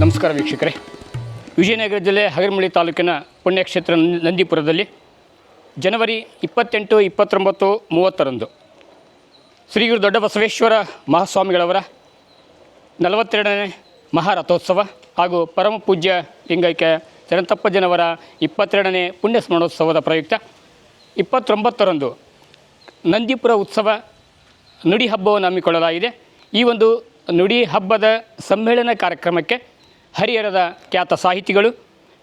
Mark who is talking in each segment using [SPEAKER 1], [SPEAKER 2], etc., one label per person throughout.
[SPEAKER 1] ನಮಸ್ಕಾರ ವೀಕ್ಷಕರೇ. ವಿಜಯನಗರ ಜಿಲ್ಲೆ ಹಗರಿಮಳ್ಳಿ ತಾಲೂಕಿನ ಪುಣ್ಯಕ್ಷೇತ್ರ ನಂದೀಪುರದಲ್ಲಿ ಜನವರಿ 28, 29, 30ರಂದು ಶ್ರೀ ಗುರು ದೊಡ್ಡ ಬಸವೇಶ್ವರ ಮಹಾಸ್ವಾಮಿಗಳವರ 42ನೇ ಮಹಾರಥೋತ್ಸವ ಹಾಗೂ ಪರಮ ಪೂಜ್ಯ ಲಿಂಗೈಕ್ಯ ಚರಂತಪ್ಪಜ್ಜನವರ 22ನೇ ಪುಣ್ಯ ಸ್ಮರಣೋತ್ಸವದ ಪ್ರಯುಕ್ತ 29ರಂದು ನಂದೀಪುರ ಉತ್ಸವ ನುಡಿ ಹಬ್ಬವನ್ನು ಹಮ್ಮಿಕೊಳ್ಳಲಾಗಿದೆ. ಈ ಒಂದು ನುಡಿ ಹಬ್ಬದ ಸಮ್ಮೇಳನ ಕಾರ್ಯಕ್ರಮಕ್ಕೆ ಹರಿಹರದ ಖ್ಯಾತ ಸಾಹಿತಿಗಳು,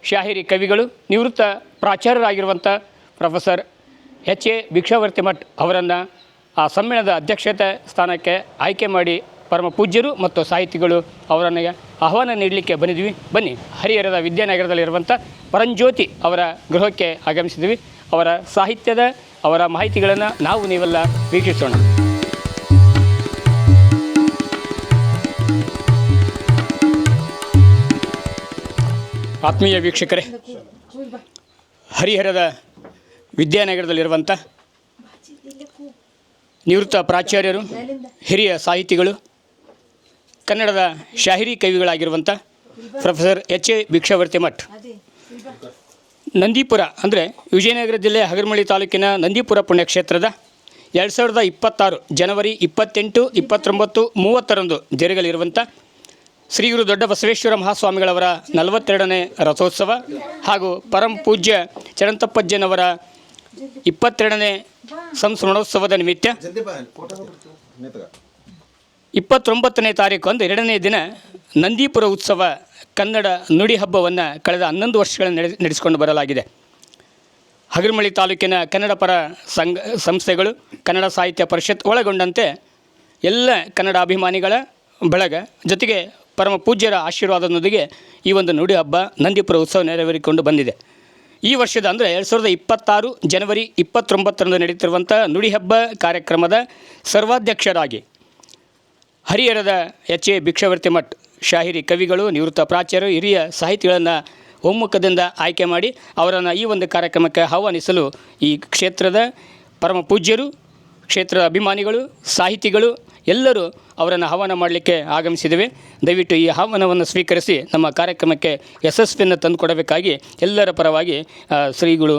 [SPEAKER 1] ಶಾಹಿರಿ ಕವಿಗಳು, ನಿವೃತ್ತ ಪ್ರಾಚಾರ್ಯರಾಗಿರುವಂಥ ಪ್ರೊಫೆಸರ್ ಎಚ್.ಎ. ಭಿಕ್ಷಾವರ್ತಿ ಮಠ್ ಅವರನ್ನು ಆ ಸಮ್ಮೇಳನದ ಅಧ್ಯಕ್ಷತೆ ಸ್ಥಾನಕ್ಕೆ ಆಯ್ಕೆ ಮಾಡಿ ಪರಮ ಪೂಜ್ಯರು ಮತ್ತು ಸಾಹಿತಿಗಳು ಅವರನ್ನು ಆಹ್ವಾನ ನೀಡಲಿಕ್ಕೆ ಬಂದಿದ್ವಿ. ಬನ್ನಿ, ಹರಿಹರದ ವಿದ್ಯಾನಗರದಲ್ಲಿರುವಂಥ ಪರಂಜ್ಯೋತಿ ಅವರ ಗೃಹಕ್ಕೆ ಆಗಮಿಸಿದ್ವಿ. ಅವರ ಸಾಹಿತ್ಯದ ಅವರ ಮಾಹಿತಿಗಳನ್ನು ನಾವು ನೀವೆಲ್ಲ ವೀಕ್ಷಿಸೋಣ. ಆತ್ಮೀಯ ವೀಕ್ಷಕರೇ, ಹರಿಹರದ ವಿದ್ಯಾನಗರದಲ್ಲಿರುವಂಥ ನಿವೃತ್ತ ಪ್ರಾಚಾರ್ಯರು, ಹಿರಿಯ ಸಾಹಿತಿಗಳು, ಕನ್ನಡದ ಶಾಹಿರಿ ಕವಿಗಳಾಗಿರುವಂಥ ಪ್ರೊಫೆಸರ್ ಎಚ್.ಎ. ಭಿಕ್ಷಾವರ್ತಿ ಮಠ್ ನಂದೀಪುರ ಅಂದರೆ ವಿಜಯನಗರ ಜಿಲ್ಲೆ ಹಗರಿಮಳ್ಳಿ ತಾಲೂಕಿನ ನಂದೀಪುರ ಪುಣ್ಯಕ್ಷೇತ್ರದ 2026 ಜನವರಿ 28, 29, 30ರಂದು ಜರುಗಲಿರುವಂಥ ಶ್ರೀ ಗುರು ದೊಡ್ಡ ಬಸವೇಶ್ವರ ಮಹಾಸ್ವಾಮಿಗಳವರ 42ನೇ ರಥೋತ್ಸವ ಹಾಗೂ ಪರಮ ಪೂಜ್ಯ ಚರಂತಪ್ಪಜ್ಜನವರ 22ನೇ ಸಂಸ್ಮರಣೋತ್ಸವದ ನಿಮಿತ್ತ 29ನೇ ತಾರೀಕು ಅಂದು 2ನೇ ದಿನ ನಂದೀಪುರ ಉತ್ಸವ ಕನ್ನಡ ನುಡಿ ಹಬ್ಬವನ್ನು ಕಳೆದ 11 ವರ್ಷಗಳನ್ನು ನಡೆಸಿಕೊಂಡು ಬರಲಾಗಿದೆ. ಹಗರಿಮಳ್ಳಿ ತಾಲೂಕಿನ ಕನ್ನಡ ಪರ ಸಂಸ್ಥೆಗಳು, ಕನ್ನಡ ಸಾಹಿತ್ಯ ಪರಿಷತ್ ಒಳಗೊಂಡಂತೆ ಎಲ್ಲ ಕನ್ನಡ ಅಭಿಮಾನಿಗಳ ಬಳಗ ಜೊತೆಗೆ ಪರಮ ಪೂಜ್ಯರ ಆಶೀರ್ವಾದದೊಂದಿಗೆ ಈ ಒಂದು ನುಡಿ ಹಬ್ಬ ನಂದೀಪುರ ಉತ್ಸವ ನೆರವೇರಿಕೊಂಡು ಬಂದಿದೆ. ಈ ವರ್ಷದ ಅಂದರೆ 2026 ಜನವರಿ 29ರಂದು ನಡೆಯುತ್ತಿರುವಂಥ ನುಡಿ ಹಬ್ಬ ಕಾರ್ಯಕ್ರಮದ ಸರ್ವಾಧ್ಯಕ್ಷರಾಗಿ ಹರಿಹರದ ಎಚ್.ಎ. ಭಿಕ್ಷಾವರ್ತಿ ಮಠ್ ಶಾಹಿರಿ ಕವಿಗಳು, ನಿವೃತ್ತ ಪ್ರಾಚಾರ್ಯರು, ಹಿರಿಯ ಸಾಹಿತಿಗಳನ್ನು ಒಮ್ಮುಖದಿಂದ ಆಯ್ಕೆ ಮಾಡಿ ಅವರನ್ನು ಈ ಒಂದು ಕಾರ್ಯಕ್ರಮಕ್ಕೆ ಆಹ್ವಾನಿಸಲು ಈ ಕ್ಷೇತ್ರದ ಪರಮ ಪೂಜ್ಯರು, ಕ್ಷೇತ್ರದ ಅಭಿಮಾನಿಗಳು, ಸಾಹಿತಿಗಳು ಎಲ್ಲರೂ ಅವರನ್ನು ಆಹ್ವಾನ ಮಾಡಲಿಕ್ಕೆ ಆಗಮಿಸಿದ್ದೇವೆ. ದಯವಿಟ್ಟು ಈ ಆಹ್ವಾನವನ್ನು ಸ್ವೀಕರಿಸಿ ನಮ್ಮ ಕಾರ್ಯಕ್ರಮಕ್ಕೆ ಯಶಸ್ವಿಯನ್ನು ತಂದುಕೊಡಬೇಕಾಗಿ ಎಲ್ಲರ ಪರವಾಗಿ ಶ್ರೀ ಗುರು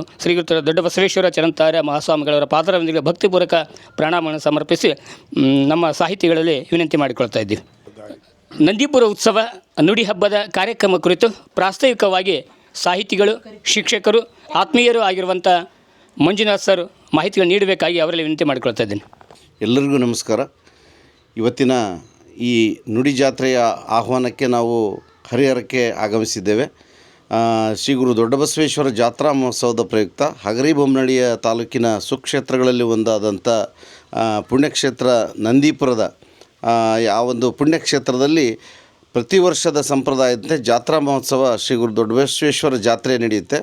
[SPEAKER 1] ದೊಡ್ಡ ಬಸವೇಶ್ವರ ಚರಂತಾರ್ಯ ಮಹಾಸ್ವಾಮಿಗಳವರ ಪಾದರೊಂದಿಗೆ ಭಕ್ತಿಪೂರ್ವಕ ಪ್ರಣಾಮವನ್ನು ಸಮರ್ಪಿಸಿ ನಮ್ಮ ಸಾಹಿತಿಗಳಲ್ಲಿ ವಿನಂತಿ ಮಾಡಿಕೊಳ್ತಾ ಇದ್ದೀವಿ. ನಂದೀಪುರ ಉತ್ಸವ ನುಡಿ ಹಬ್ಬದ ಕಾರ್ಯಕ್ರಮ ಕುರಿತು ಪ್ರಾಸ್ತಾವಿಕವಾಗಿ ಸಾಹಿತಿಗಳು, ಶಿಕ್ಷಕರು, ಆತ್ಮೀಯರು ಆಗಿರುವಂಥ ಮಂಜುನಾಥ್ ಸರ್ ಮಾಹಿತಿಗಳು ನೀಡಬೇಕಾಗಿ ಅವರಲ್ಲಿ ವಿನಂತಿ ಮಾಡಿಕೊಳ್ತಾ ಇದ್ದೀನಿ.
[SPEAKER 2] ಎಲ್ಲರಿಗೂ ನಮಸ್ಕಾರ. ಇವತ್ತಿನ ಈ ನುಡಿ ಜಾತ್ರೆಯ ಆಹ್ವಾನಕ್ಕೆ ನಾವು ಹರಿಹರಕ್ಕೆ ಆಗಮಿಸಿದ್ದೇವೆ. ಶ್ರೀ ಗುರು ದೊಡ್ಡ ಬಸವೇಶ್ವರ ಜಾತ್ರಾ ಮಹೋತ್ಸವದ ಪ್ರಯುಕ್ತ ಹಗರಿಬೊಮ್ಮನಹಳ್ಳಿಯ ತಾಲೂಕಿನ ಸುಕ್ಷೇತ್ರಗಳಲ್ಲಿ ಒಂದಾದಂಥ ಪುಣ್ಯಕ್ಷೇತ್ರ ನಂದೀಪುರದ ಆ ಒಂದು ಪುಣ್ಯಕ್ಷೇತ್ರದಲ್ಲಿ ಪ್ರತಿ ವರ್ಷದ ಸಂಪ್ರದಾಯದಂತೆ ಜಾತ್ರಾ ಮಹೋತ್ಸವ ಶ್ರೀ ಗುರು ದೊಡ್ಡ ಬಸವೇಶ್ವರ ಜಾತ್ರೆ ನಡೆಯುತ್ತೆ.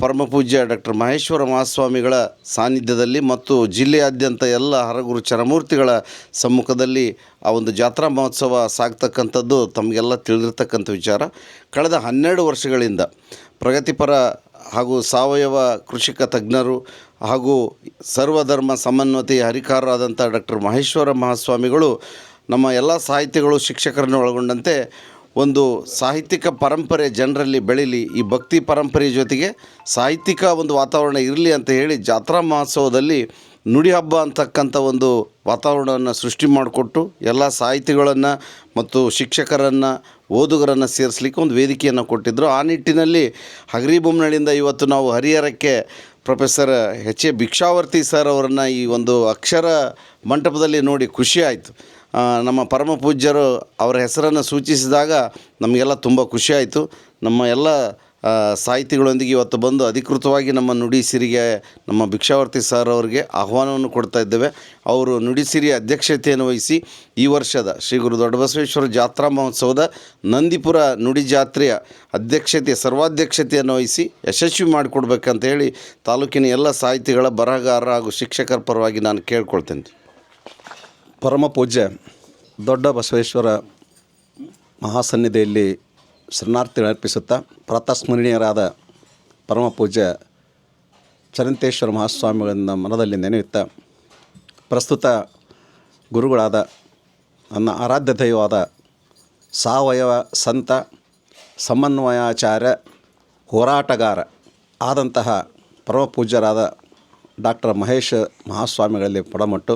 [SPEAKER 2] ಪರಮ ಪೂಜ್ಯ ಡಾಕ್ಟರ್ ಮಹೇಶ್ವರ ಮಹಾಸ್ವಾಮಿಗಳ ಸಾನ್ನಿಧ್ಯದಲ್ಲಿ ಮತ್ತು ಜಿಲ್ಲೆಯಾದ್ಯಂತ ಎಲ್ಲ ಹರಗುರು ಚರಮೂರ್ತಿಗಳ ಸಮ್ಮುಖದಲ್ಲಿ ಆ ಒಂದು ಜಾತ್ರಾ ಮಹೋತ್ಸವ ಸಾಗ್ತಕ್ಕಂಥದ್ದು ತಮಗೆಲ್ಲ ತಿಳಿದಿರ್ತಕ್ಕಂಥ ವಿಚಾರ. ಕಳೆದ 12 ವರ್ಷಗಳಿಂದ ಪ್ರಗತಿಪರ ಹಾಗೂ ಸಾವಯವ ಕೃಷಿಕ ತಜ್ಞರು ಹಾಗೂ ಸರ್ವಧರ್ಮ ಸಮನ್ವತೆಯ ಹರಿಕಾರರಾದಂಥ ಡಾಕ್ಟರ್ ಮಹೇಶ್ವರ ಮಹಾಸ್ವಾಮಿಗಳು ನಮ್ಮ ಎಲ್ಲ ಸಾಹಿತಿಗಳು, ಶಿಕ್ಷಕರನ್ನು ಒಳಗೊಂಡಂತೆ ಒಂದು ಸಾಹಿತ್ಯಿಕ ಪರಂಪರೆ ಜನರಲ್ಲಿ ಬೆಳೀಲಿ, ಈ ಭಕ್ತಿ ಪರಂಪರೆಯ ಜೊತೆಗೆ ಸಾಹಿತ್ಯಿಕ ಒಂದು ವಾತಾವರಣ ಇರಲಿ ಅಂತ ಹೇಳಿ ಜಾತ್ರಾ ಮಹೋತ್ಸವದಲ್ಲಿ ನುಡಿ ಹಬ್ಬ ಅಂತಕ್ಕಂಥ ಒಂದು ವಾತಾವರಣವನ್ನು ಸೃಷ್ಟಿ ಮಾಡಿಕೊಟ್ಟು ಎಲ್ಲ ಸಾಹಿತಿಗಳನ್ನು ಮತ್ತು ಶಿಕ್ಷಕರನ್ನು, ಓದುಗರನ್ನು ಸೇರಿಸಲಿಕ್ಕೆ ಒಂದು ವೇದಿಕೆಯನ್ನು ಕೊಟ್ಟಿದ್ದರು. ಆ ನಿಟ್ಟಿನಲ್ಲಿ ಹಗರಿಬೊಮ್ಮನಹಳ್ಳಿಯಿಂದ ಇವತ್ತು ನಾವು ಹರಿಹರಕ್ಕೆ ಪ್ರೊಫೆಸರ್ ಎಚ್.ಎ. ಭಿಕ್ಷಾವರ್ತಿ ಸರ್ ಅವರನ್ನು ಈ ಒಂದು ಅಕ್ಷರ ಮಂಟಪದಲ್ಲಿ ನೋಡಿ ಖುಷಿ ಆಯಿತು. ನಮ್ಮ ಪರಮ ಪೂಜ್ಯರು ಅವರ ಹೆಸರನ್ನು ಸೂಚಿಸಿದಾಗ ನಮಗೆಲ್ಲ ತುಂಬ ಖುಷಿಯಾಯಿತು. ನಮ್ಮ ಎಲ್ಲ ಸಾಹಿತಿಗಳೊಂದಿಗೆ ಇವತ್ತು ಬಂದು ಅಧಿಕೃತವಾಗಿ ನಮ್ಮ ನುಡಿಸಿರಿಗೆ ನಮ್ಮ ಭಿಕ್ಷಾವರ್ತಿ ಸರ್ ಅವರಿಗೆ ಆಹ್ವಾನವನ್ನು ಕೊಡ್ತಾ ಇದ್ದೇವೆ. ಅವರು ನುಡಿಸಿರಿಯ ಅಧ್ಯಕ್ಷತೆಯನ್ನು ವಹಿಸಿ ಈ ವರ್ಷದ ಶ್ರೀ ಗುರು ದೊಡ್ಡ ಬಸವೇಶ್ವರ ಜಾತ್ರಾ ಮಹೋತ್ಸವದ ನಂದೀಪುರ ನುಡಿ ಜಾತ್ರೆಯ ಸರ್ವಾಧ್ಯಕ್ಷತೆಯನ್ನು ವಹಿಸಿ ಯಶಸ್ವಿ ಮಾಡಿಕೊಡ್ಬೇಕಂತ ಹೇಳಿ ತಾಲೂಕಿನ ಎಲ್ಲ ಸಾಹಿತಿಗಳ, ಬರಹಗಾರರ ಹಾಗೂ ಶಿಕ್ಷಕರ ಪರವಾಗಿ ನಾನು ಕೇಳ್ಕೊಳ್ತೇನೆ.
[SPEAKER 3] ಪರಮ ಪೂಜ್ಯ ದೊಡ್ಡ ಬಸವೇಶ್ವರ ಮಹಾಸನ್ನಿಧಿಯಲ್ಲಿ ಶರಣಾರ್ಥಿ ಅರ್ಪಿಸುತ್ತಾ ಪ್ರಾತಸ್ಮರಣೀಯರಾದ ಪರಮ ಪೂಜ್ಯ ಚರಂತೇಶ್ವರ ಮಹಾಸ್ವಾಮಿಗಳಿಂದ ಮನದಲ್ಲಿ ನೆನೆಯುತ್ತಾ ಪ್ರಸ್ತುತ ಗುರುಗಳಾದ ನನ್ನ ಆರಾಧ್ಯ ದೈವವಾದ ಸಾವಯವ ಸಂತ ಸಮನ್ವಯಾಚಾರ್ಯ ಹೋರಾಟಗಾರ ಆದಂತಹ ಪರಮ ಪೂಜ್ಯರಾದ ಡಾಕ್ಟರ್ ಮಹೇಶ್ ಮಹಾಸ್ವಾಮಿಗಳಲ್ಲಿ ಪಡಮಟ್ಟು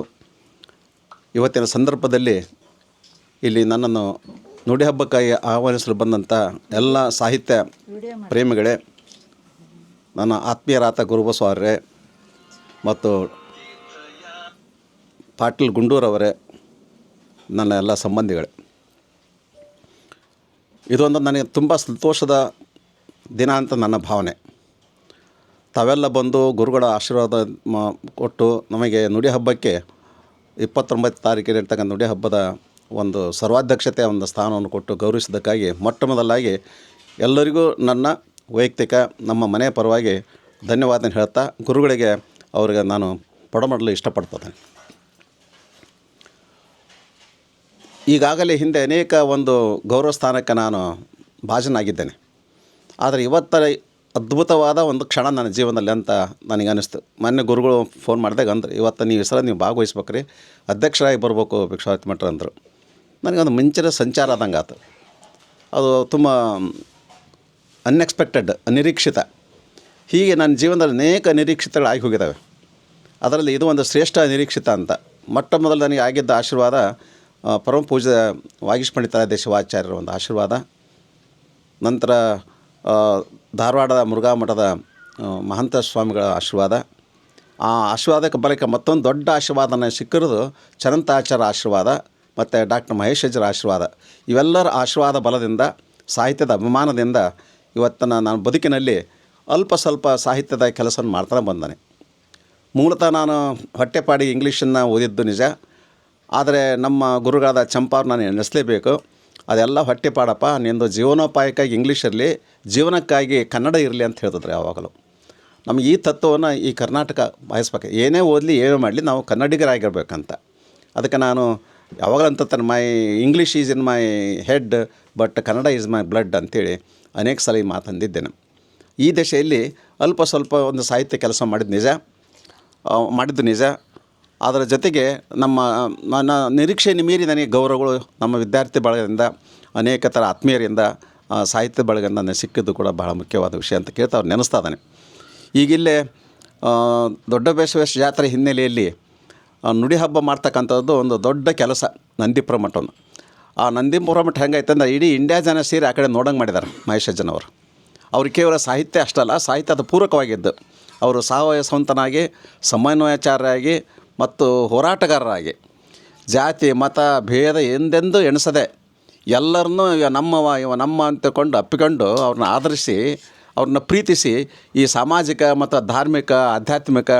[SPEAKER 3] ಇವತ್ತಿನ ಸಂದರ್ಭದಲ್ಲಿ ಇಲ್ಲಿ ನನ್ನನ್ನು ನುಡಿ ಹಬ್ಬಕ್ಕಾಗಿ ಆಹ್ವಾನಿಸಲು ಬಂದಂಥ ಎಲ್ಲ ಸಾಹಿತ್ಯ ಪ್ರೇಮಿಗಳೇ, ನನ್ನ ಆತ್ಮೀಯರಾದ ಗುರುಬಸವಾರ್ಯರೇ ಮತ್ತು ಪಾಟೀಲ್ ಗುಂಡೂರವರೇ, ನನ್ನ ಎಲ್ಲ ಸಂಬಂಧಿಗಳೇ, ಇದೊಂದು ನನಗೆ ತುಂಬ ಸಂತೋಷದ ದಿನ ಅಂತ ನನ್ನ ಭಾವನೆ. ತಾವೆಲ್ಲ ಬಂದು ಗುರುಗಳ ಆಶೀರ್ವಾದ ಕೊಟ್ಟು ನಮಗೆ ನುಡಿ ಹಬ್ಬಕ್ಕೆ 29 ತಾರೀಕಿಗೆ ಇರ್ತಕ್ಕಂಥ ನುಡಿ ಹಬ್ಬದ ಒಂದು ಸರ್ವಾಧ್ಯಕ್ಷತೆಯ ಒಂದು ಸ್ಥಾನವನ್ನು ಕೊಟ್ಟು ಗೌರವಿಸಿದ್ದಕ್ಕಾಗಿ ಮೊಟ್ಟ ಮೊದಲಾಗಿ ಎಲ್ಲರಿಗೂ ನನ್ನ ವೈಯಕ್ತಿಕ ನಮ್ಮ ಮನೆಯ ಪರವಾಗಿ ಧನ್ಯವಾದ ಹೇಳ್ತಾ ಗುರುಗಳಿಗೆ ಅವರಿಗೆ ನಾನು ಪಡಮಡಲು ಇಷ್ಟಪಡ್ತೇನೆ. ಈಗಾಗಲೇ ಹಿಂದೆ ಅನೇಕ ಒಂದು ಗೌರವ ಸ್ಥಾನಕ್ಕೆ ನಾನು ಭಾಜನಾಗಿದ್ದೇನೆ. ಆದರೆ ಇವತ್ತರ ಅದ್ಭುತವಾದ ಒಂದು ಕ್ಷಣ ನನ್ನ ಜೀವನದಲ್ಲಿ ಅಂತ ನನಗೆ ಅನ್ನಿಸ್ತು. ಮೊನ್ನೆ ಗುರುಗಳು ಫೋನ್ ಮಾಡಿದಾಗ ಅಂದ್ರೆ, ಇವತ್ತು ನೀವು ಹೆಸರು ನೀವು ಭಾಗವಹಿಸ್ಬೇಕ್ರಿ, ಅಧ್ಯಕ್ಷರಾಗಿ ಬರ್ಬೇಕು ಭಿಕ್ಷಾವತಿ ಮಠ ಅಂದರು. ನನಗೊಂದು ಮಿಂಚಿನ ಸಂಚಾರ ಆದಂಗೆ ಆಯ್ತು. ಅದು ತುಂಬ ಅನ್ಎಕ್ಸ್ಪೆಕ್ಟೆಡ್, ಅನಿರೀಕ್ಷಿತ. ಹೀಗೆ ನನ್ನ ಜೀವನದಲ್ಲಿ ಅನೇಕ ನಿರೀಕ್ಷಿತಗಳು ಆಗಿ ಹೋಗಿದ್ದಾವೆ. ಅದರಲ್ಲಿ ಇದು ಒಂದು ಶ್ರೇಷ್ಠ ನಿರೀಕ್ಷಿತ ಅಂತ. ಮೊಟ್ಟ ಮೊದಲು ನನಗೆ ಆಗಿದ್ದ ಆಶೀರ್ವಾದ ಪರಮ ಪೂಜ್ಯ ವಾಗೀಶ್ ಪಂಡಿತಾರಾಧ್ಯ ಶಿವಾಚಾರ್ಯರ ಒಂದು ಆಶೀರ್ವಾದ. ನಂತರ ಧಾರವಾಡದ ಮುರುಘಾ ಮಠದ ಮಹಂತ ಸ್ವಾಮಿಗಳ ಆಶೀರ್ವಾದ. ಆ ಆಶೀರ್ವಾದಕ್ಕೆ ಬಳಿಕ ಮತ್ತೊಂದು ದೊಡ್ಡ ಆಶೀರ್ವಾದ ನನಗೆ ಸಿಕ್ಕಿರೋದು ಚರಂತಾಚಾರ್ಯ ಆಶೀರ್ವಾದ ಮತ್ತು ಡಾಕ್ಟರ್ ಮಹೇಶ್ ಅಜ್ಜರ ಆಶೀರ್ವಾದ. ಇವೆಲ್ಲರ ಆಶೀರ್ವಾದ ಬಲದಿಂದ, ಸಾಹಿತ್ಯದ ಅಭಿಮಾನದಿಂದ ಇವತ್ತಿನ ನಾನು ಬದುಕಿನಲ್ಲಿ ಅಲ್ಪ ಸ್ವಲ್ಪ ಸಾಹಿತ್ಯದ ಕೆಲಸವನ್ನು ಮಾಡ್ತಾನೆ ಬಂದಾನೆ. ಮೂಲತಃ ನಾನು ಹೊಟ್ಟೆಪಾಡಿ ಇಂಗ್ಲೀಷನ್ನು ಓದಿದ್ದು ನಿಜ. ಆದರೆ ನಮ್ಮ ಗುರುಗಳಾದ ಚಂಪಾವ್ರು ನಾನು ಎಣಿಸಲೇಬೇಕು. ಅದೆಲ್ಲ ಹೊಟ್ಟೆಪಾಡಪ್ಪ, ನಿಂದು ಜೀವನೋಪಾಯಕ್ಕಾಗಿ ಇಂಗ್ಲೀಷ್ ಇರಲಿ, ಜೀವನಕ್ಕಾಗಿ ಕನ್ನಡ ಇರಲಿ ಅಂತ ಹೇಳ್ತಿದ್ರು ಯಾವಾಗಲೂ. ನಮಗೆ ಈ ತತ್ವವನ್ನು ಈ ಕರ್ನಾಟಕ ಬಯಸ್ಬೇಕು. ಏನೇ ಓದಲಿ ಏನೇ ಮಾಡಲಿ ನಾವು ಕನ್ನಡಿಗರಾಗಿರ್ಬೇಕಂತ. ಅದಕ್ಕೆ ನಾನು ಯಾವಾಗಲೂ ಅಂತಾರೆ, my English is in my head but Kannada is my blood ಅಂತೇಳಿ ಅನೇಕ ಸಲ ಈ ಮಾತಂದಿದ್ದೇನೆ. ಈ ದಶೆಯಲ್ಲಿ ಅಲ್ಪ ಸ್ವಲ್ಪ ಒಂದು ಸಾಹಿತ್ಯ ಕೆಲಸ ಮಾಡಿದ್ದು ನಿಜ. ಅದರ ಜೊತೆಗೆ ನನ್ನ ನಿರೀಕ್ಷೆ ಮೀರಿ ನನಗೆ ಗೌರವಗಳು ನಮ್ಮ ವಿದ್ಯಾರ್ಥಿ ಬಳಗದಿಂದ, ಅನೇಕ ಥರ ಆತ್ಮೀಯರಿಂದ, ಸಾಹಿತ್ಯ ಬಳಗದಿಂದ ನನಗೆ ಸಿಕ್ಕಿದ್ದು ಕೂಡ ಬಹಳ ಮುಖ್ಯವಾದ ವಿಷಯ ಅಂತ ಕೇಳ್ತಾ ಅವ್ರು ನೆನೆಸ್ತಾ ಇದ್ದಾನೆ. ಈಗಿಲ್ಲೇ ದೊಡ್ಡ ಬಸವೇಶ್ವರ ಜಾತ್ರೆ ಹಿನ್ನೆಲೆಯಲ್ಲಿ ನುಡಿ ಹಬ್ಬ ಮಾಡ್ತಕ್ಕಂಥದ್ದು ಒಂದು ದೊಡ್ಡ ಕೆಲಸ. ನಂದೀಪುರ ಮಠವನ್ನು, ಆ ನಂದೀಪುರ ಮಠ ಹೆಂಗೈತೆ ಅಂದರೆ ಇಡೀ ಇಂಡಿಯಾ ಜನ ಸೇರಿ ಆ ಕಡೆ ನೋಡಂಗೆ ಮಾಡಿದ್ದಾರೆ ಮಹೇಶ್ ಅಜ್ಜನವರು. ಅವ್ರು ಕೇವಲ ಸಾಹಿತ್ಯ ಅಷ್ಟಲ್ಲ, ಸಾಹಿತ್ಯದ ಪೂರಕವಾಗಿದ್ದು ಅವರು ಸಾವಯವ ಸಂತನಾಗಿ, ಸಮನ್ವಯಾಚಾರ್ಯರಾಗಿ ಮತ್ತು ಹೋರಾಟಗಾರರಾಗಿ ಜಾತಿ ಮತ ಭೇದ ಎಂದೆಂದೂ ಎಣಿಸದೆ ಎಲ್ಲರನ್ನೂ ಇವ ನಮ್ಮ ಅಂತಕೊಂಡು ಅಪ್ಪಿಕೊಂಡು ಅವ್ರನ್ನ ಆದರಿಸಿ, ಅವ್ರನ್ನ ಪ್ರೀತಿಸಿ ಈ ಸಾಮಾಜಿಕ ಮತ್ತು ಧಾರ್ಮಿಕ ಆಧ್ಯಾತ್ಮಿಕ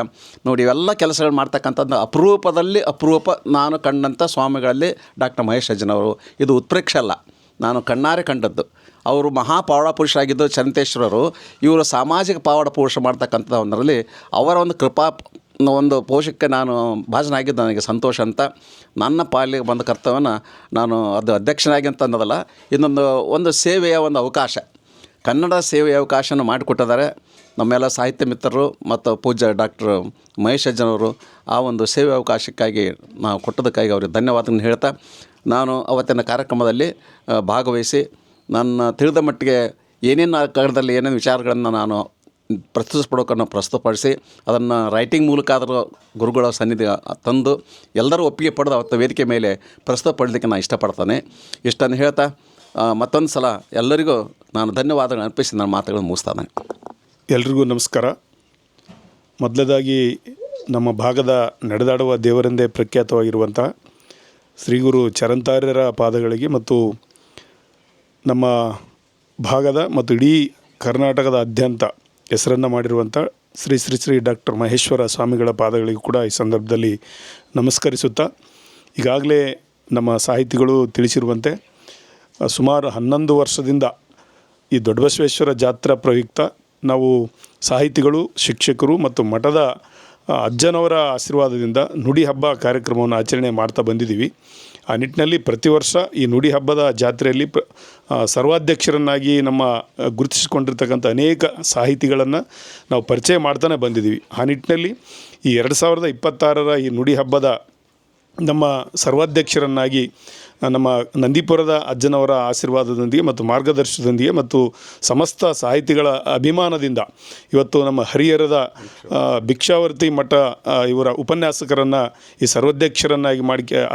[SPEAKER 3] ನೋಡಿ ಇವೆಲ್ಲ ಕೆಲಸಗಳು ಮಾಡ್ತಕ್ಕಂಥದ್ದು ಅಪರೂಪದಲ್ಲಿ ಅಪರೂಪ ನಾನು ಕಂಡಂಥ ಸ್ವಾಮಿಗಳಲ್ಲಿ ಡಾಕ್ಟರ್ ಮಹೇಶ್ ಅಜ್ಜನವರು. ಇದು ಉತ್ಪ್ರೇಕ್ಷೆ ಅಲ್ಲ, ನಾನು ಕಣ್ಣಾರೆ ಕಂಡದ್ದು. ಅವರು ಮಹಾಪವಾಡ ಪುರುಷರಾಗಿದ್ದು ಚರಂತೇಶ್ವರರು. ಇವರು ಸಾಮಾಜಿಕ ಪವಾಡ ಪುರುಷ ಮಾಡ್ತಕ್ಕಂಥ ಒಂದರಲ್ಲಿ ಅವರ ಒಂದು ಕೃಪಾ ಒಂದು ಪೋಷಕ್ಕೆ ನಾನು ಭಾಜನಾಗಿದ್ದು ನನಗೆ ಸಂತೋಷ ಅಂತ. ನನ್ನ ಪಾಲಿಗೆ ಬಂದ ಕರ್ತವ್ಯನ ನಾನು ಅದು ಅಧ್ಯಕ್ಷನಾಗಿ ಅಂತ ಅನ್ನೋದಲ್ಲ, ಒಂದು ಸೇವೆಯ ಒಂದು ಅವಕಾಶ, ಕನ್ನಡ ಸೇವೆಯ ಅವಕಾಶನ ಮಾಡಿಕೊಟ್ಟಿದ್ದಾರೆ ನಮ್ಮೆಲ್ಲ ಸಾಹಿತ್ಯ ಮಿತ್ರರು ಮತ್ತು ಪೂಜ್ಯ ಡಾಕ್ಟರ್ ಮಹೇಶ್ ಅಜ್ಜನವರು. ಆ ಒಂದು ಸೇವೆ ಅವಕಾಶಕ್ಕಾಗಿ ನಾವು ಕೊಟ್ಟದಕ್ಕಾಗಿ ಅವ್ರಿಗೆ ಧನ್ಯವಾದಗಳನ್ನು ಹೇಳ್ತಾ, ನಾನು ಅವತ್ತಿನ ಕಾರ್ಯಕ್ರಮದಲ್ಲಿ ಭಾಗವಹಿಸಿ ನನ್ನ ತಿಳಿದ ಮಟ್ಟಿಗೆ ಏನೇನು ಕನ್ನಡದಲ್ಲಿ ಏನೇನು ವಿಚಾರಗಳನ್ನು ನಾನು ಪ್ರಸ್ತುತಪಡಿಸಿ ಅದನ್ನು ರೈಟಿಂಗ್ ಮೂಲಕ ಆದರೂ ಗುರುಗಳ ಸನ್ನಿಧಿ ತಂದು ಎಲ್ಲರೂ ಒಪ್ಪಿಗೆ ಪಡೆದು ಅವತ್ತು ವೇದಿಕೆ ಮೇಲೆ ಪ್ರಸ್ತುತಪಡಲಿಕ್ಕೆ ನಾನು ಇಷ್ಟಪಡ್ತಾನೆ. ಇಷ್ಟನ್ನು ಹೇಳ್ತಾ ಮತ್ತೊಂದು ಸಲ ಎಲ್ಲರಿಗೂ ನಾನು ಧನ್ಯವಾದಗಳನ್ನು ಅರ್ಪಿಸಿ ನನ್ನ ಮಾತುಗಳನ್ನು ಮುಗಿಸ್ತಾನೆ.
[SPEAKER 4] ಎಲ್ರಿಗೂ ನಮಸ್ಕಾರ. ಮೊದಲದಾಗಿ ನಮ್ಮ ಭಾಗದ ನಡೆದಾಡುವ ದೇವರೆಂದೇ ಪ್ರಖ್ಯಾತವಾಗಿರುವಂಥ ಶ್ರೀಗುರು ಚರಂತಾರ್ಯರ ಪಾದಗಳಿಗೆ ಮತ್ತು ನಮ್ಮ ಭಾಗದ ಮತ್ತು ಇಡೀ ಕರ್ನಾಟಕದಾದ್ಯಂತ ಹೆಸರನ್ನು ಮಾಡಿರುವಂಥ ಶ್ರೀ ಶ್ರೀ ಶ್ರೀ ಡಾಕ್ಟರ್ ಮಹೇಶ್ವರ ಸ್ವಾಮಿಗಳ ಪಾದಗಳಿಗೂ ಕೂಡ ಈ ಸಂದರ್ಭದಲ್ಲಿ ನಮಸ್ಕರಿಸುತ್ತಾ, ಈಗಾಗಲೇ ನಮ್ಮ ಸಾಹಿತಿಗಳು ತಿಳಿಸಿರುವಂತೆ ಸುಮಾರು 11 ವರ್ಷದಿಂದ ಈ ದೊಡ್ಡಬಸವೇಶ್ವರ ಜಾತ್ರಾ ಪ್ರಯುಕ್ತ ನಾವು ಸಾಹಿತಿಗಳು, ಶಿಕ್ಷಕರು ಮತ್ತು ಮಠದ ಅಜ್ಜನವರ ಆಶೀರ್ವಾದದಿಂದ ನುಡಿ ಹಬ್ಬ ಕಾರ್ಯಕ್ರಮವನ್ನು ಆಚರಣೆ ಮಾಡ್ತಾ ಬಂದಿದ್ದೀವಿ. ಆ ನಿಟ್ಟಿನಲ್ಲಿ ಪ್ರತಿ ವರ್ಷ ಈ ನುಡಿ ಹಬ್ಬದ ಜಾತ್ರೆಯಲ್ಲಿ ಸರ್ವಾಧ್ಯಕ್ಷರನ್ನಾಗಿ ನಮ್ಮ ಗುರುತಿಸಿಕೊಂಡಿರ್ತಕ್ಕಂಥ ಅನೇಕ ಸಾಹಿತಿಗಳನ್ನು ನಾವು ಪರಿಚಯ ಮಾಡ್ತಾನೆ ಬಂದಿದ್ದೀವಿ. ಆ ನಿಟ್ಟಿನಲ್ಲಿ ಈ 2026 ಈ ನುಡಿ ಹಬ್ಬದ ನಮ್ಮ ಸರ್ವಾಧ್ಯಕ್ಷರನ್ನಾಗಿ ನಮ್ಮ ನಂದೀಪುರದ ಅಜ್ಜನವರ ಆಶೀರ್ವಾದದೊಂದಿಗೆ ಮತ್ತು ಮಾರ್ಗದರ್ಶನದೊಂದಿಗೆ ಮತ್ತು ಸಮಸ್ತ ಸಾಹಿತಿಗಳ ಅಭಿಮಾನದಿಂದ ಇವತ್ತು ನಮ್ಮ ಹರಿಹರದ ಭಿಕ್ಷಾವರ್ತಿ ಮಠ ಇವರ ಉಪನ್ಯಾಸಕರನ್ನು ಈ ಸರ್ವಾಧ್ಯಕ್ಷರನ್ನಾಗಿ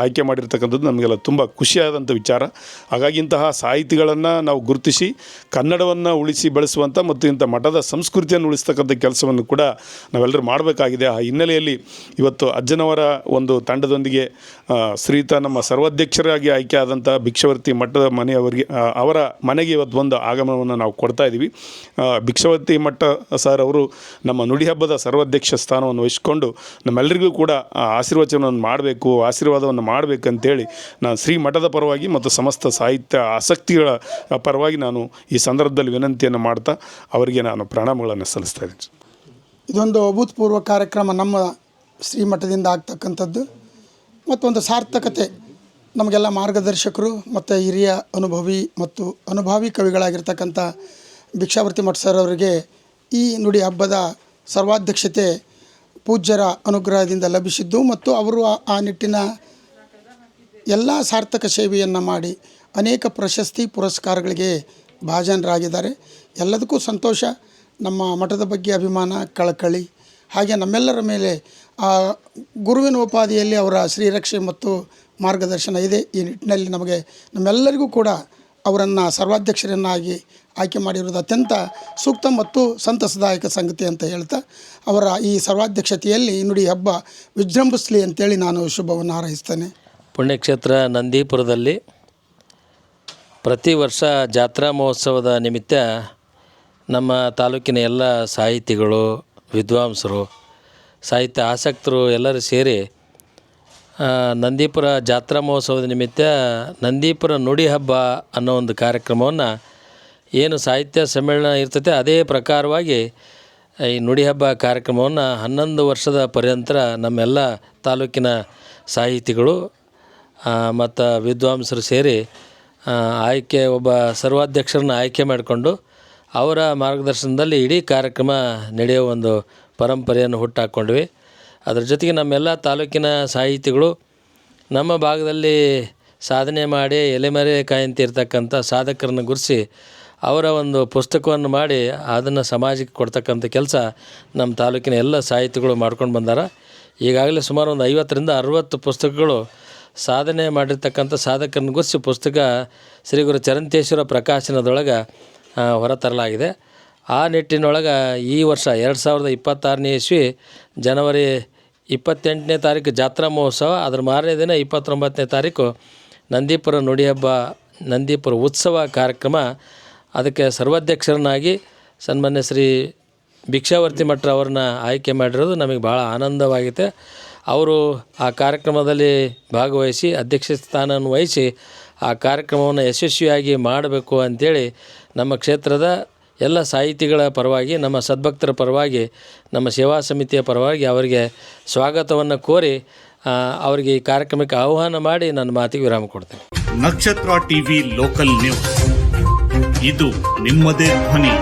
[SPEAKER 4] ಆಯ್ಕೆ ಮಾಡಿರ್ತಕ್ಕಂಥದ್ದು ನಮಗೆಲ್ಲ ತುಂಬ ಖುಷಿಯಾದಂಥ ವಿಚಾರ. ಹಾಗಾಗಿ ಇಂತಹ ಸಾಹಿತಿಗಳನ್ನು ನಾವು ಗುರುತಿಸಿ ಕನ್ನಡವನ್ನು ಉಳಿಸಿ ಬೆಳೆಸುವಂಥ ಮತ್ತು ಇಂಥ ಮಠದ ಸಂಸ್ಕೃತಿಯನ್ನು ಉಳಿಸ್ತಕ್ಕಂಥ ಕೆಲಸವನ್ನು ಕೂಡ ನಾವೆಲ್ಲರೂ ಮಾಡಬೇಕಾಗಿದೆ. ಆ ಹಿನ್ನೆಲೆಯಲ್ಲಿ ಇವತ್ತು ಅಜ್ಜನವರ ಒಂದು ತಂಡದೊಂದಿಗೆ ಶ್ರೀಯುತ ನಮ್ಮ ಸರ್ವಾಧ್ಯಕ್ಷರಾಗಿ ಆಯ್ಕೆ ಆದಂಥ ಭಿಕ್ಷಾವರ್ತಿ ಮಠದ ಮನೆಯವರಿಗೆ ಅವರ ಮನೆಗೆ ಇವತ್ತು ಒಂದು ಆಗಮನವನ್ನು ನಾವು ಕೊಡ್ತಾ ಇದ್ದೀವಿ. ಭಿಕ್ಷಾವರ್ತಿ ಮಠ ಸರ್ ಅವರು ನಮ್ಮ ನುಡಿ ಹಬ್ಬದ ಸರ್ವಾಧ್ಯಕ್ಷ ಸ್ಥಾನವನ್ನು ವಹಿಸಿಕೊಂಡು ನಮ್ಮೆಲ್ಲರಿಗೂ ಕೂಡ ಆಶೀರ್ವಾದವನ್ನು ಮಾಡಬೇಕಂತೇಳಿ ನಾನು ಶ್ರೀ ಮಠದ ಪರವಾಗಿ ಮತ್ತು ಸಮಸ್ತ ಸಾಹಿತ್ಯ ಆಸಕ್ತಿಗಳ ಪರವಾಗಿ ನಾನು ಈ ಸಂದರ್ಭದಲ್ಲಿ ವಿನಂತಿಯನ್ನು ಮಾಡ್ತಾ ಅವರಿಗೆ ನಾನು ಪ್ರಣಾಮಗಳನ್ನು ಸಲ್ಲಿಸ್ತಾ ಇದ್ದೀನಿ.
[SPEAKER 5] ಇದೊಂದು ಅಭೂತಪೂರ್ವ ಕಾರ್ಯಕ್ರಮ ನಮ್ಮ ಶ್ರೀಮಠದಿಂದ ಆಗ್ತಕ್ಕಂಥದ್ದು ಮತ್ತು ಒಂದು ಸಾರ್ಥಕತೆ ನಮಗೆಲ್ಲ ಮಾರ್ಗದರ್ಶಕರು ಮತ್ತು ಹಿರಿಯ ಅನುಭವಿ ಕವಿಗಳಾಗಿರ್ತಕ್ಕಂಥ ಭಿಕ್ಷಾವರ್ತಿ ಮಠ ಸರ್ ಅವರಿಗೆ ಈ ನುಡಿ ಹಬ್ಬದ ಸರ್ವಾಧ್ಯಕ್ಷತೆ ಪೂಜ್ಯರ ಅನುಗ್ರಹದಿಂದ ಲಭಿಸಿದ್ದು ಮತ್ತು ಅವರು ಆ ನಿಟ್ಟಿನ ಎಲ್ಲ ಸಾರ್ಥಕ ಸೇವೆಯನ್ನು ಮಾಡಿ ಅನೇಕ ಪ್ರಶಸ್ತಿ ಪುರಸ್ಕಾರಗಳಿಗೆ ಭಾಜನರಾಗಿದ್ದಾರೆ. ಎಲ್ಲದಕ್ಕೂ ಸಂತೋಷ. ನಮ್ಮ ಮಠದ ಬಗ್ಗೆ ಅಭಿಮಾನ, ಕಳಕಳಿ, ಹಾಗೆ ನಮ್ಮೆಲ್ಲರ ಮೇಲೆ ಗುರುವಿನ ಉಪಾಧಿಯಲ್ಲಿ ಅವರ ಶ್ರೀರಕ್ಷೆ ಮತ್ತು ಮಾರ್ಗದರ್ಶನ ಇದೆ. ಈ ನಿಟ್ಟಿನಲ್ಲಿ ನಮ್ಮೆಲ್ಲರಿಗೂ ಕೂಡ ಅವರನ್ನು ಸರ್ವಾಧ್ಯಕ್ಷರನ್ನಾಗಿ ಆಯ್ಕೆ ಮಾಡಿರುವುದು ಅತ್ಯಂತ ಸೂಕ್ತ ಮತ್ತು ಸಂತಸದಾಯಕ ಸಂಗತಿ ಅಂತ ಹೇಳ್ತಾ ಅವರ ಈ ಸರ್ವಾಧ್ಯಕ್ಷತೆಯಲ್ಲಿ ನುಡಿ ಹಬ್ಬ ವಿಜೃಂಭಿಸಲಿ ಅಂತೇಳಿ ನಾನು ಶುಭವನ್ನು ಹಾರೈಸ್ತೇನೆ.
[SPEAKER 6] ಪುಣ್ಯಕ್ಷೇತ್ರ ನಂದೀಪುರದಲ್ಲಿ ಪ್ರತಿ ವರ್ಷ ಜಾತ್ರಾ ಮಹೋತ್ಸವದ ನಿಮಿತ್ತ ನಮ್ಮ ತಾಲೂಕಿನ ಎಲ್ಲ ಸಾಹಿತಿಗಳು, ವಿದ್ವಾಂಸರು, ಸಾಹಿತ್ಯ ಆಸಕ್ತರು ಎಲ್ಲರೂ ಸೇರಿ ನಂದೀಪುರ ಜಾತ್ರಾ ಮಹೋತ್ಸವದ ನಿಮಿತ್ತ ನಂದೀಪುರ ನುಡಿ ಹಬ್ಬ ಅನ್ನೋ ಒಂದು ಕಾರ್ಯಕ್ರಮವನ್ನು ಏನು ಸಾಹಿತ್ಯ ಸಮ್ಮೇಳನ ಇರ್ತೈತೆ ಅದೇ ಪ್ರಕಾರವಾಗಿ ಈ ನುಡಿ ಹಬ್ಬ ಕಾರ್ಯಕ್ರಮವನ್ನು 11 ವರ್ಷದ ಪರ್ಯಂತರ ನಮ್ಮೆಲ್ಲ ತಾಲೂಕಿನ ಸಾಹಿತಿಗಳು ಮತ್ತು ವಿದ್ವಾಂಸರು ಸೇರಿ ಒಬ್ಬ ಸರ್ವಾಧ್ಯಕ್ಷರನ್ನ ಆಯ್ಕೆ ಮಾಡಿಕೊಂಡು ಅವರ ಮಾರ್ಗದರ್ಶನದಲ್ಲಿ ಇಡೀ ಕಾರ್ಯಕ್ರಮ ನಡೆಯೋ ಒಂದು ಪರಂಪರೆಯನ್ನು ಹುಟ್ಟಾಕ್ಕೊಂಡ್ವಿ. ಅದರ ಜೊತೆಗೆ ನಮ್ಮೆಲ್ಲ ತಾಲೂಕಿನ ಸಾಹಿತಿಗಳು ನಮ್ಮ ಭಾಗದಲ್ಲಿ ಸಾಧನೆ ಮಾಡಿ ಎಲೆಮರೆ ಕಾಯಂತ ಇರ್ತಕ್ಕಂಥ ಸಾಧಕರನ್ನು ಗುರುತಿಸಿ ಅವರ ಒಂದು ಪುಸ್ತಕವನ್ನು ಮಾಡಿ ಅದನ್ನು ಸಮಾಜಕ್ಕೆ ಕೊಡ್ತಕ್ಕಂಥ ಕೆಲಸ ನಮ್ಮ ತಾಲೂಕಿನ ಎಲ್ಲ ಸಾಹಿತಿಗಳು ಮಾಡ್ಕೊಂಡು ಬಂದಾರ. ಈಗಾಗಲೇ ಸುಮಾರು ಒಂದು 50ರಿಂದ 60 ಪುಸ್ತಕಗಳು ಸಾಧನೆ ಮಾಡಿರ್ತಕ್ಕಂಥ ಸಾಧಕರನ್ನು ಗುರುತಿಸಿ ಪುಸ್ತಕ ಶ್ರೀ ಗುರು ಚರಂತೇಶ್ವರ ಪ್ರಕಾಶನದೊಳಗೆ ಹೊರತರಲಾಗಿದೆ. ಆ ನಿಟ್ಟಿನೊಳಗೆ ಈ ವರ್ಷ 2026ನೇ ಇಸ್ವಿ ಜನವರಿ 28ನೇ ತಾರೀಕು ಜಾತ್ರಾ ಮಹೋತ್ಸವ, ಅದರ ಮಾರನೇ ದಿನ 29ನೇ ತಾರೀಕು ನಂದೀಪುರ ನುಡಿ ಹಬ್ಬ, ನಂದೀಪುರ ಉತ್ಸವ ಕಾರ್ಯಕ್ರಮ. ಅದಕ್ಕೆ ಸರ್ವಾಧ್ಯಕ್ಷರನ್ನಾಗಿ ಸನ್ಮಾನ್ಯ ಶ್ರೀ ಭಿಕ್ಷಾವರ್ತಿ ಮಠ ಅವ್ರನ್ನ ಆಯ್ಕೆ ಮಾಡಿರೋದು ನಮಗೆ ಭಾಳ ಆನಂದವಾಗಿದೆ. ಅವರು ಆ ಕಾರ್ಯಕ್ರಮದಲ್ಲಿ ಭಾಗವಹಿಸಿ ಅಧ್ಯಕ್ಷ ಸ್ಥಾನವನ್ನು ವಹಿಸಿ ಆ ಕಾರ್ಯಕ್ರಮವನ್ನು ಯಶಸ್ವಿಯಾಗಿ ಮಾಡಬೇಕು ಅಂಥೇಳಿ ನಮ್ಮ ಕ್ಷೇತ್ರದ ಎಲ್ಲ ಸಾಹಿತಿಗಳ ಪರವಾಗಿ, ನಮ್ಮ ಸದ್ಭಕ್ತರ ಪರವಾಗಿ, ನಮ್ಮ ಸೇವಾ ಸಮಿತಿಯ ಪರವಾಗಿ ಅವರಿಗೆ ಸ್ವಾಗತವನ್ನು ಕೋರಿ ಅವರಿಗೆ ಈ ಕಾರ್ಯಕ್ರಮಕ್ಕೆ ಆಹ್ವಾನ ಮಾಡಿ ನನ್ನ ಮಾತಿಗೆ ವಿರಾಮ ಕೊಡ್ತೇನೆ.
[SPEAKER 7] ನಕ್ಷತ್ರ ಟಿವಿ ಲೋಕಲ್ ನ್ಯೂಸ್, ಇದು ನಿಮ್ಮದೇ ಧ್ವನಿ.